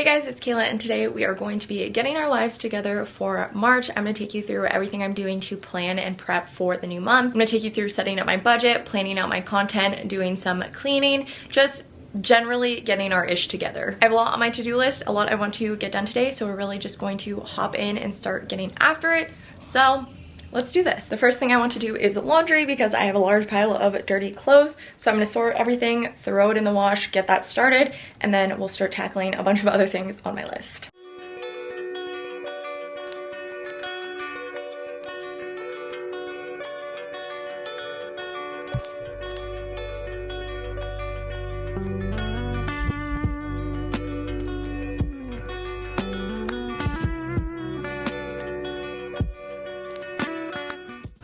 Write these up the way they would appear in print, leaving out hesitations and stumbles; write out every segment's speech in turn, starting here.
Hey guys, it's Kayla, and today we are going to be getting our lives together for March. I'm going to take you through everything I'm doing to plan and prep for the new month. I'm going to take you through setting up my budget, planning out my content, doing some cleaning, just generally getting our ish together. I have a lot on my to-do list, a lot I want to get done today, so we're really just going to hop in and start getting after it. So let's do this. The first thing I want to do is laundry because I have a large pile of dirty clothes. So I'm going to sort everything, throw it in the wash, get that started, and then we'll start tackling a bunch of other things on my list.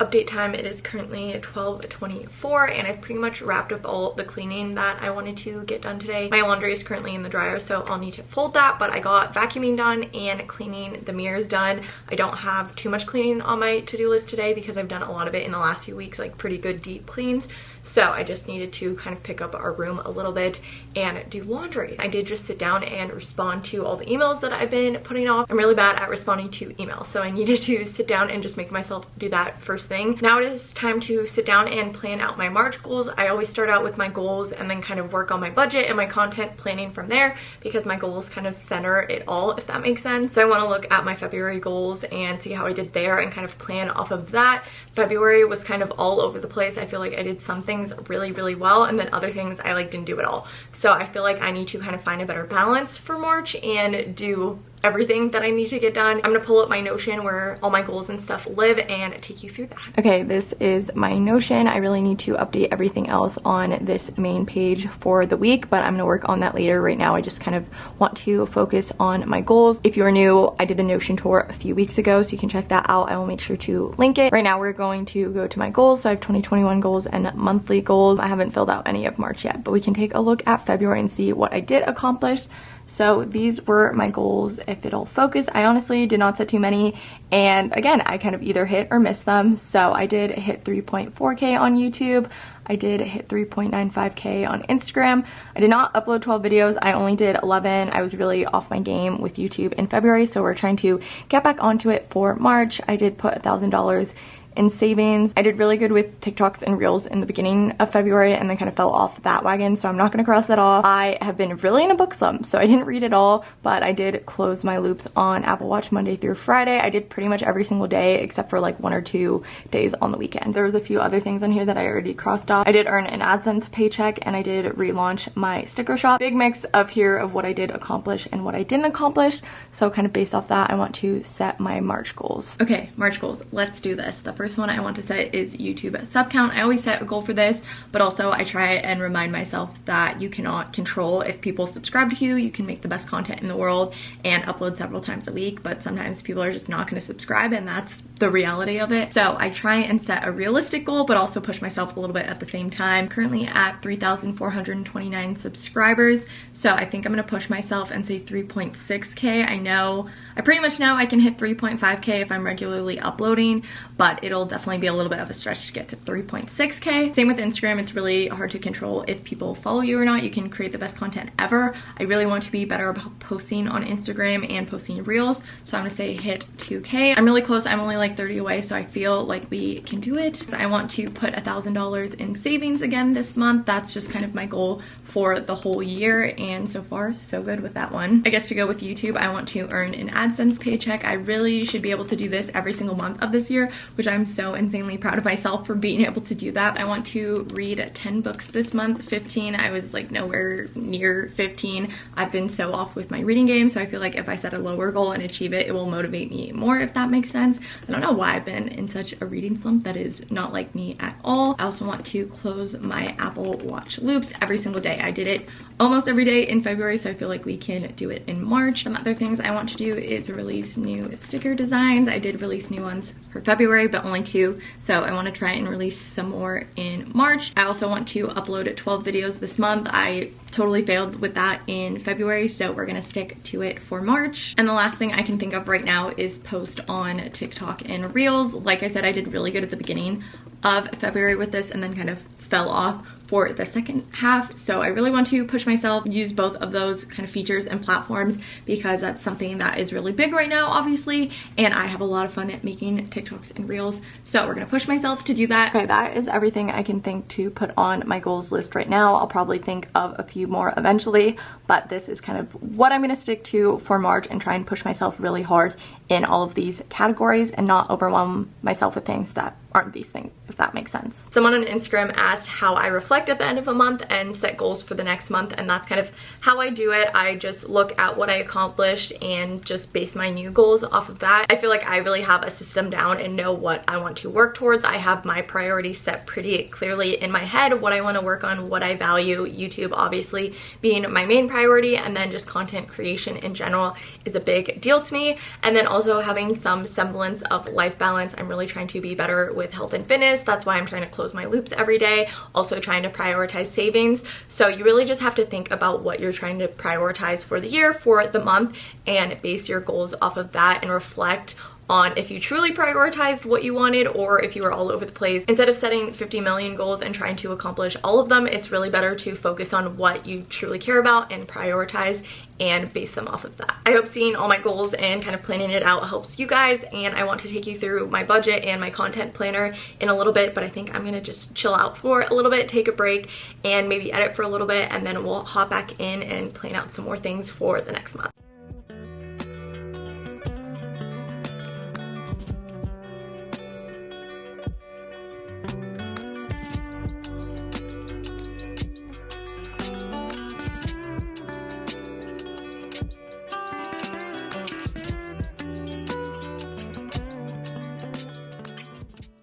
Update time, it is currently 12:24 and I've pretty much wrapped up all the cleaning that I wanted to get done today. My laundry is currently in the dryer, so I'll need to fold that, but I got vacuuming done and cleaning the mirrors done. I don't have too much cleaning on my to-do list today because I've done a lot of it in the last few weeks, like pretty good deep cleans. So I just needed to kind of pick up our room a little bit and do laundry. I did just sit down and respond to all the emails that I've been putting off. I'm really bad at responding to emails, so I needed to sit down and just make myself do that first thing. Now it is time to sit down and plan out my March goals. I always start out with my goals and then kind of work on my budget and my content planning from there because my goals kind of center it all, if that makes sense. So I want to look at my February goals and see how I did there and kind of plan off of that. February was kind of all over the place. I feel like I did some things really well and then other things I didn't do at all. So I feel like I need to kind of find a better balance for March and do everything that I need to get done. I'm gonna pull up my Notion where all my goals and stuff live and take you through that. Okay, this is my Notion. I really need to update everything else on this main page for the week, but I'm gonna work on that later. Right now I just kind of want to focus on my goals. If you're new, I did a Notion tour a few weeks ago, so you can check that out. I will make sure to link it. Right now we're going to go to my goals. So I have 2021 goals and monthly goals. I haven't filled out any of March yet, but we can take a look at February and see what I did accomplish. So these were my goals. If it'll focus, I honestly did not set too many, and again, I kind of either hit or missed them. So I did hit 3.4K on YouTube. I did hit 3.95K on Instagram. I did not upload 12 videos. I only did 11. I was really off my game with YouTube in February, so we're trying to get back onto it for March. I did put $1,000 in savings. I did really good with TikToks and Reels in the beginning of February and then kind of fell off that wagon, so I'm not going to cross that off. I have been really in a book slump, so I didn't read it all, but I did close my loops on Apple Watch Monday through Friday. I did pretty much every single day except for like 1 or 2 days on the weekend. There was a few other things on here that I already crossed off. I did earn an AdSense paycheck and I did relaunch my sticker shop. Big mix of here of what I did accomplish and what I didn't accomplish, so kind of based off that I want to set my March goals. Okay, March goals, let's do this. The first one I want to set is YouTube sub count. I always set a goal for this, but also I try and remind myself that you cannot control if people subscribe to you. You can make the best content in the world and upload several times a week, but sometimes people are just not going to subscribe, and that's the reality of it. So I try and set a realistic goal, but also push myself a little bit at the same time. Currently at 3,429 subscribers, so I think I'm going to push myself and say 3.6K. I pretty much know I can hit 3.5K if I'm regularly uploading, but it'll definitely be a little bit of a stretch to get to 3.6K. Same with Instagram. It's really hard to control if people follow you or not. You can create the best content ever. I really want to be better about posting on Instagram and posting Reels, so I'm gonna say hit 2K. I'm really close. I'm only like 30 away, so I feel like we can do it. I want to put $1,000 in savings again this month. That's just kind of my goal for the whole year, and so far so good with that one. I guess to go with YouTube, I want to earn an AdSense paycheck. I really should be able to do this every single month of this year, which I'm so insanely proud of myself for being able to do that. I want to read 10 books this month. 15, I was like nowhere near 15. I've been so off with my reading game, so I feel like if I set a lower goal and achieve it, it will motivate me more, if that makes sense. I don't know why I've been in such a reading slump. That is not like me at all. I also want to close my Apple Watch loops every single day. I did it almost every day in February, so I feel like we can do it in March. Some other things I want to do is release new sticker designs. I did release new ones for February, but only 2, so I want to try and release some more in March. I also want to upload 12 videos this month. I totally failed with that in February, so we're gonna stick to it for March. And the last thing I can think of right now is post on TikTok and Reels. Like I said, I did really good at the beginning of February with this and then kind of fell off for the second half. So I really want to push myself, use both of those kind of features and platforms because that's something that is really big right now, obviously, and I have a lot of fun at making TikToks and Reels. So we're gonna push myself to do that. Okay, that is everything I can think to put on my goals list right now. I'll probably think of a few more eventually, but this is kind of what I'm gonna stick to for March and try and push myself really hard in all of these categories and not overwhelm myself with things that aren't these things, if that makes sense. Someone on Instagram asked how I reflect at the end of a month and set goals for the next month, and that's kind of how I do it. I just look at what I accomplished and just base my new goals off of that. I feel like I really have a system down and know what I want to work towards. I have my priorities set pretty clearly in my head, what I want to work on, what I value. YouTube obviously being my main priority, and then just content creation in general is a big deal to me. And then also having some semblance of life balance. I'm really trying to be better with health and fitness. That's why I'm trying to close my loops every day. Also trying to prioritize savings. So you really just have to think about what you're trying to prioritize for the year, for the month, and base your goals off of that and reflect on if you truly prioritized what you wanted or if you were all over the place. Instead of setting 50 million goals and trying to accomplish all of them, it's really better to focus on what you truly care about and prioritize and base them off of that. I hope seeing all my goals and kind of planning it out helps you guys, and I want to take you through my budget and my content planner in a little bit, but I think I'm gonna just chill out for a little bit, take a break, and maybe edit for a little bit, and then we'll hop back in and plan out some more things for the next month.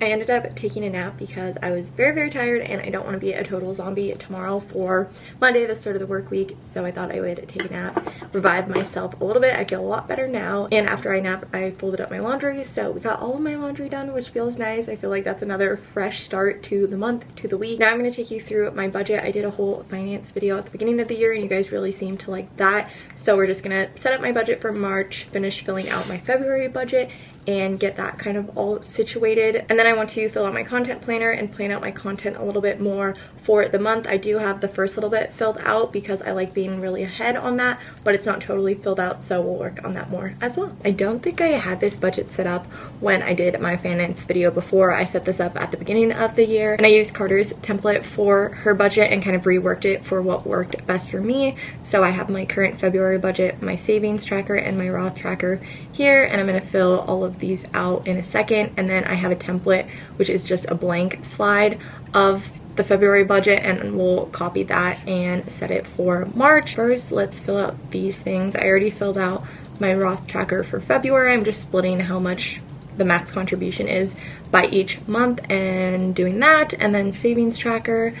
I ended up taking a nap because I was very tired and I don't want to be a total zombie tomorrow for Monday, the start of the work week. So I thought I would take a nap, revive myself a little bit. I feel a lot better now. And after I napped, I folded up my laundry. So we got all of my laundry done, which feels nice. I feel like that's another fresh start to the month, to the week. Now I'm going to take you through my budget. I did a whole finance video at the beginning of the year and you guys really seemed to like that. So we're just going to set up my budget for March, finish filling out my February budget, and get that kind of all situated. And then I want to fill out my content planner and plan out my content a little bit more for the month. I do have the first little bit filled out because I like being really ahead on that, but it's not totally filled out, so we'll work on that more as well. I don't think I had this budget set up when I did my finance video before. I set this up at the beginning of the year, and I used Carter's template for her budget and kind of reworked it for what worked best for me. So I have my current February budget, my savings tracker, and my Roth tracker here, and I'm going to fill all of these out in a second. And then I have a template which is just a blank slide of the February budget, and we'll copy that and set it for March. First, let's fill out these things. I already filled out my Roth tracker for February. I'm just splitting how much the max contribution is by each month and doing that. And then savings tracker,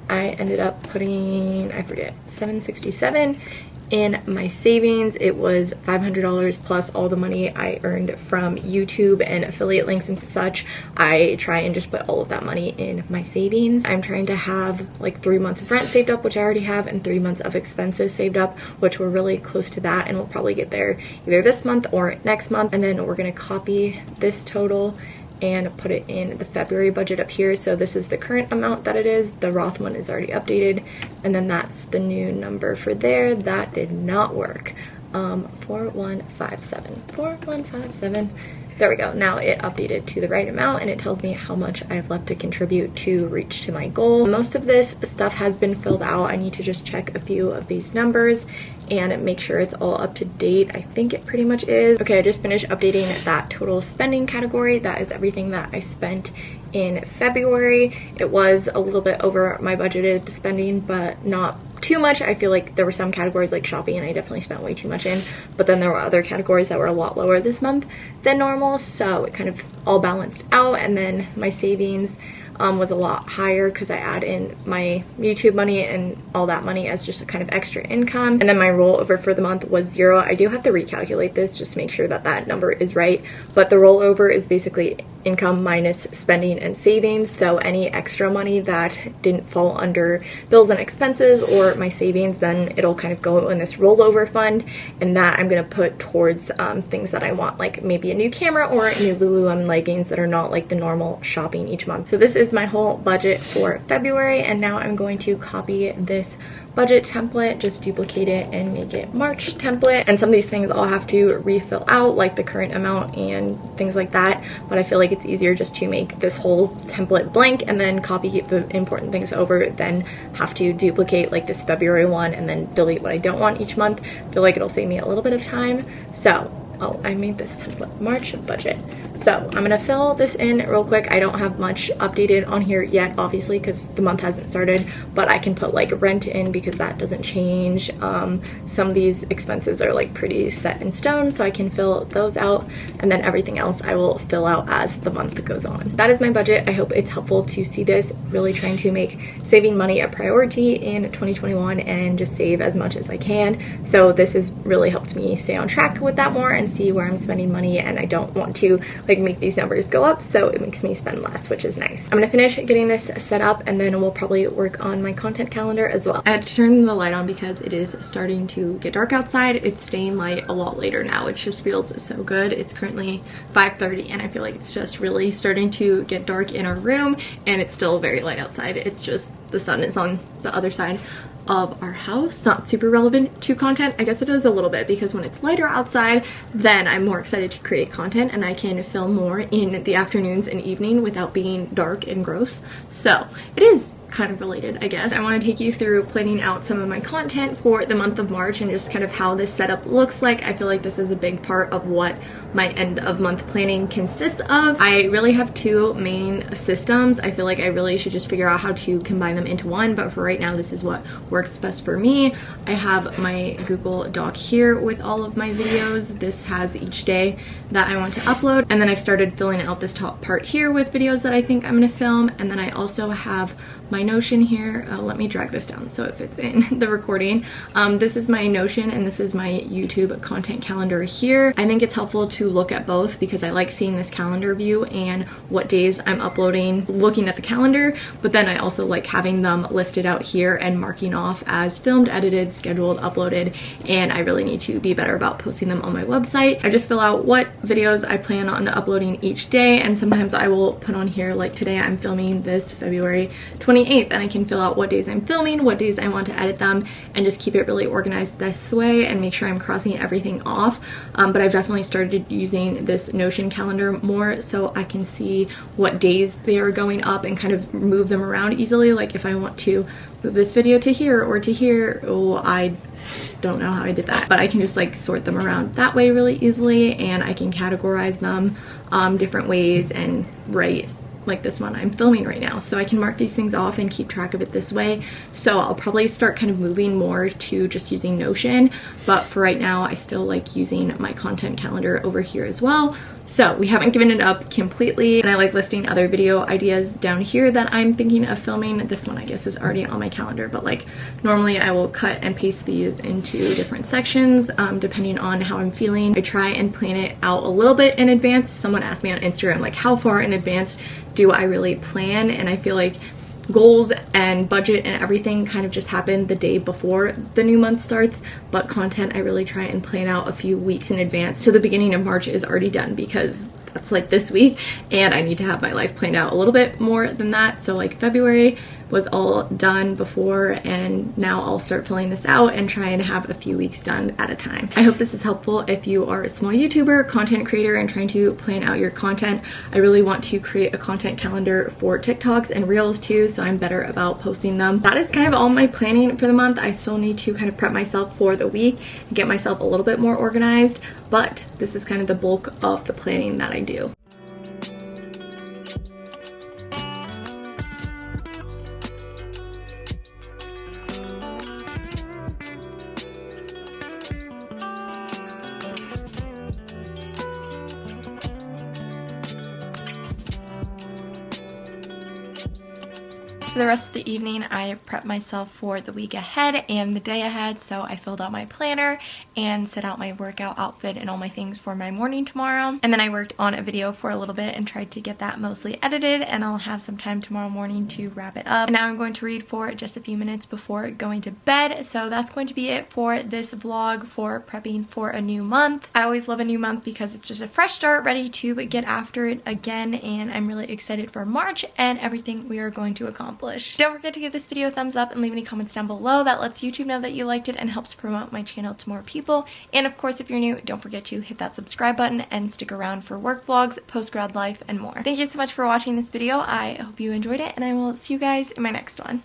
I ended up putting, I forget, $767 in my savings. It was $500 plus all the money I earned from YouTube and affiliate links and such. I try and just put all of that money in my savings. I'm trying to have like 3 months of rent saved up, which I already have, and 3 months of expenses saved up, which we're really close to that, and we'll probably get there either this month or next month. And then we're gonna copy this total and put it in the February budget up here. So this is the current amount that it is. The Roth one is already updated, and then that's the new number for there. That did not work. 4157. There we go. Now it updated to the right amount, and it tells me how much I have left to contribute to reach to my goal. Most of this stuff has been filled out. I need to just check a few of these numbers and make sure it's all up to date. I think it pretty much is. Okay, I just finished updating that total spending category. That is everything that I spent in February. It was a little bit over my budgeted spending, but not too much. I feel like there were some categories like shopping and I definitely spent way too much in, but then there were other categories that were a lot lower this month than normal, so it kind of all balanced out. And then my savings was a lot higher because I add in my YouTube money and all that money as just a kind of extra income. And then my rollover for the month was 0. I do have to recalculate this just to make sure that that number is right, but the rollover is basically income minus spending and savings. So any extra money that didn't fall under bills and expenses or my savings, then it'll kind of go in this rollover fund, and that I'm gonna put towards things that I want, like maybe a new camera or new Lululemon leggings that are not like the normal shopping each month. So this is is my whole budget for February, and now I'm going to copy this budget template, just duplicate it and make it March template. And some of these things I'll have to refill out, like the current amount and things like that, but I feel like it's easier just to make this whole template blank and then copy the important things over than have to duplicate like this February one and then delete what I don't want each month. I feel like it'll save me a little bit of time. So I made this template March budget. So I'm gonna fill this in real quick. I don't have much updated on here yet, obviously, because the month hasn't started, but I can put like rent in because that doesn't change. Some of these expenses are like pretty set in stone, so I can fill those out, and then everything else I will fill out as the month goes on. That is my budget. I hope it's helpful to see this. Really trying to make saving money a priority in 2021 and just save as much as I can. So this has really helped me stay on track with that more and see where I'm spending money, and I don't want to like make these numbers go up, so it makes me spend less, which is nice. I'm gonna finish getting this set up and then we'll probably work on my content calendar as well. I had to turn the light on because it is starting to get dark outside. It's staying light a lot later now, which just feels so good. It's currently 5:30 and I feel like it's just really starting to get dark in our room, and it's still very light outside. It's just the sun is on the other side of our house. Not super relevant to content. I guess it is a little bit, because when it's lighter outside, then I'm more excited to create content and I can film more in the afternoons and evening without being dark and gross. So it is kind of related, I guess. I want to take you through planning out some of my content for the month of March and just kind of how this setup looks like. I feel like this is a big part of what my end of month planning consists of. I really have two main systems. I feel like I really should just figure out how to combine them into one, but for right now this is what works best for me. I have my Google Doc here with all of my videos. This has each day that I want to upload, and then I've started filling out this top part here with videos that I think I'm going to film, and then I also have my Notion here. Let me drag this down so it fits in the recording. This is my Notion and this is my YouTube content calendar here. I think it's helpful to look at both because I like seeing this calendar view and what days I'm uploading, looking at the calendar, but then I also like having them listed out here and marking off as filmed, edited, scheduled, uploaded, and I really need to be better about posting them on my website. I just fill out what videos I plan on uploading each day, and sometimes I will put on here, like today I'm filming this February 28th, and I can fill out what days I'm filming, what days I want to edit them, and just keep it really organized this way and make sure I'm crossing everything off. But I've definitely started using this Notion calendar more so I can see what days they are going up and kind of move them around easily. Like if I want to move this video to here or to here, oh, I don't know how I did that, but I can just like sort them around that way really easily, and I can categorize them different ways and write like this one I'm filming right now. So I can mark these things off and keep track of it this way. So I'll probably start kind of moving more to just using Notion, but for right now I still like using my content calendar over here as well. So we haven't given it up completely, and I like listing other video ideas down here that I'm thinking of filming. This one I guess is already on my calendar, but like normally I will cut and paste these into different sections depending on how I'm feeling. I try and plan it out a little bit in advance. Someone asked me on Instagram like how far in advance do I really plan, and I feel like goals and budget and everything kind of just happen the day before the new month starts, but content I really try and plan out a few weeks in advance. So the beginning of March is already done because that's like this week, and I need to have my life planned out a little bit more than that. So like February was all done before, and now I'll start filling this out and try and have a few weeks done at a time. I hope this is helpful if you are a small YouTuber, content creator, and trying to plan out your content. I really want to create a content calendar for TikToks and Reels too, so I'm better about posting them. That is kind of all my planning for the month. I still need to kind of prep myself for the week and get myself a little bit more organized, but this is kind of the bulk of the planning that I do. For the rest of the evening, I prepped myself for the week ahead and the day ahead. So I filled out my planner and set out my workout outfit and all my things for my morning tomorrow. And then I worked on a video for a little bit and tried to get that mostly edited, and I'll have some time tomorrow morning to wrap it up. And now I'm going to read for just a few minutes before going to bed. So that's going to be it for this vlog for prepping for a new month. I always love a new month because it's just a fresh start, ready to get after it again, and I'm really excited for March and everything we are going to accomplish. Don't forget to give this video a thumbs up and leave any comments down below. That lets YouTube know that you liked it and helps promote my channel to more people. And of course, if you're new, don't forget to hit that subscribe button and stick around for work vlogs, post-grad life, and more. Thank you so much for watching this video. I hope you enjoyed it, and I will see you guys in my next one.